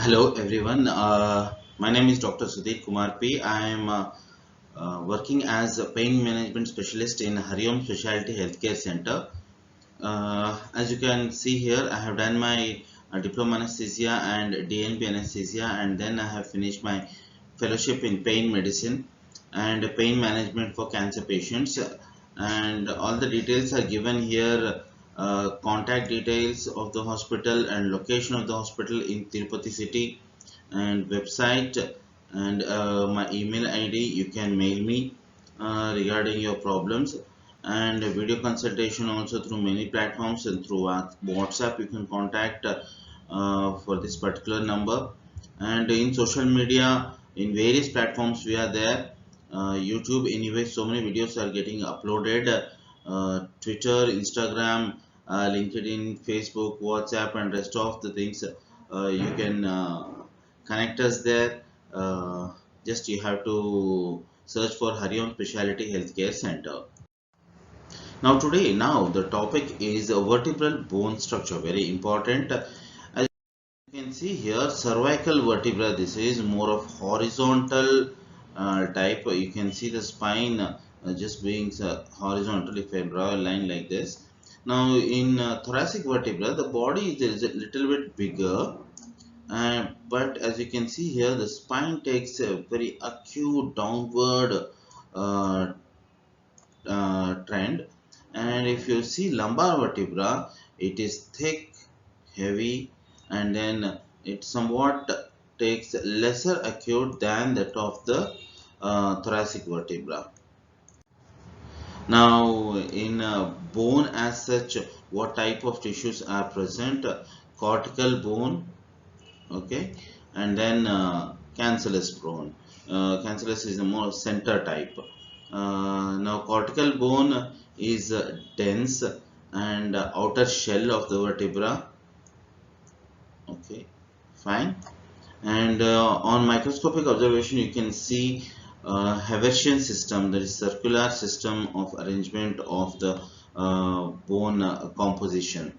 Hello everyone. My name is Dr. Sudhir Kumar P. I am working as a pain management specialist in Hariom Specialty Healthcare Center. As you can see here, I have done my diploma anesthesia and DNP anesthesia, and then I have finished my fellowship in pain medicine and pain management for cancer patients. And all the details are given here. Contact details of the hospital and location of the hospital in Tirupati city and website and my email ID. You can mail me regarding your problems, and video consultation also through many platforms, and through WhatsApp you can contact for this particular number. And in social media, in various platforms we are there. YouTube, anyway, so many videos are getting uploaded. Twitter, Instagram, LinkedIn, Facebook, WhatsApp, and rest of the things. You can connect us there. Just you have to search for Hariom Specialty Healthcare Center. Now the topic is vertebral bone structure, very important. As you can see here, cervical vertebra, this is more of horizontal type. You can see the spine just being horizontal if I draw a line like this. Now in thoracic vertebra, the body is a little bit bigger, but as you can see here, the spine takes a very acute downward uh, trend. And if you see lumbar vertebra, it is thick, heavy, and then it somewhat takes lesser acute than that of the thoracic vertebra. Now in bone as such, what type of tissues are present? Cortical bone, okay, and then cancellous bone. Cancellous is a more center type. Now cortical bone is dense and outer shell of the vertebra, okay, fine. And on microscopic observation you can see Haversian system, that is circular system of arrangement of the bone composition.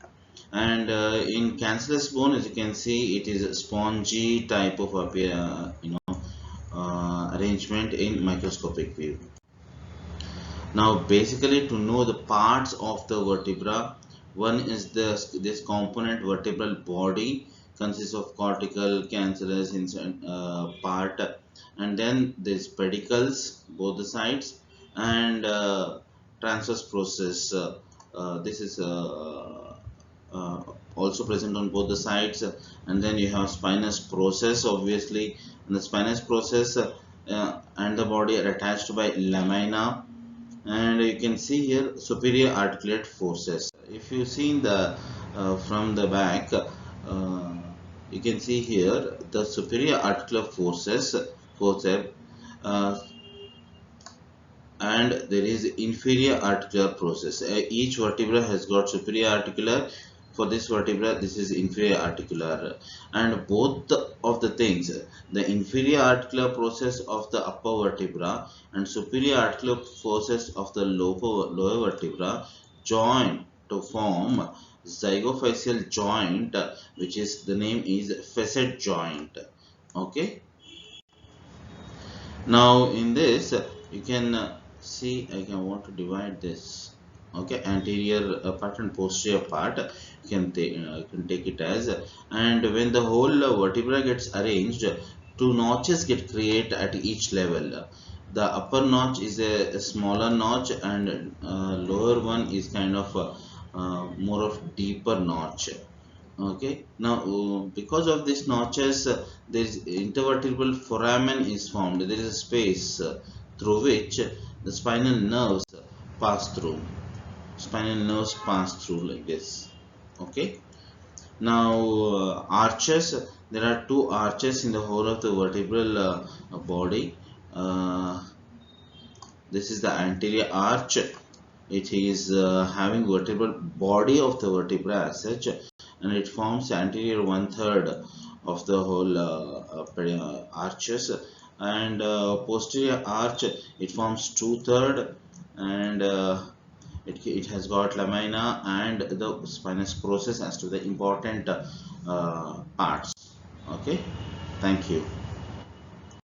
And in cancellous bone, as you can see, it is a spongy type of arrangement in microscopic view. Now basically, to know the parts of the vertebra, one is this component vertebral body consists of cortical, cancellous part, and then there's pedicles both the sides, and transverse process. This is also present on both the sides, and then you have spinous process, obviously, and the spinous process and the body are attached by lamina. And you can see here superior articulate forces. If you see in the from the back, you can see here the superior articular forces, forceps, uh, and there is inferior articular process. Each vertebra has got superior articular. For this vertebra, this is inferior articular, and both of the things, the inferior articular process of the upper vertebra and superior articular process of the lower vertebra join to form zygophyseal joint, which is the name is facet joint. Okay. Now in this you can see, I can want to divide this, okay, anterior part and posterior part. You can take it as, and when the whole vertebra gets arranged, two notches get created at each level. The upper notch is a smaller notch, and lower one is kind of more of deeper notch. Okay, now because of these notches, there is intervertebral foramen is formed. There is a space through which the spinal nerves pass through. Spinal nerves pass through like this. Okay. Now arches. There are two arches in the whole of the vertebral body. Uh, this is the anterior arch. It is having vertebral body of the vertebra as such, and it forms anterior one third of the whole arches, and posterior arch, it forms two-third, and it has got lamina and the spinous process as to the important parts. Okay, thank you.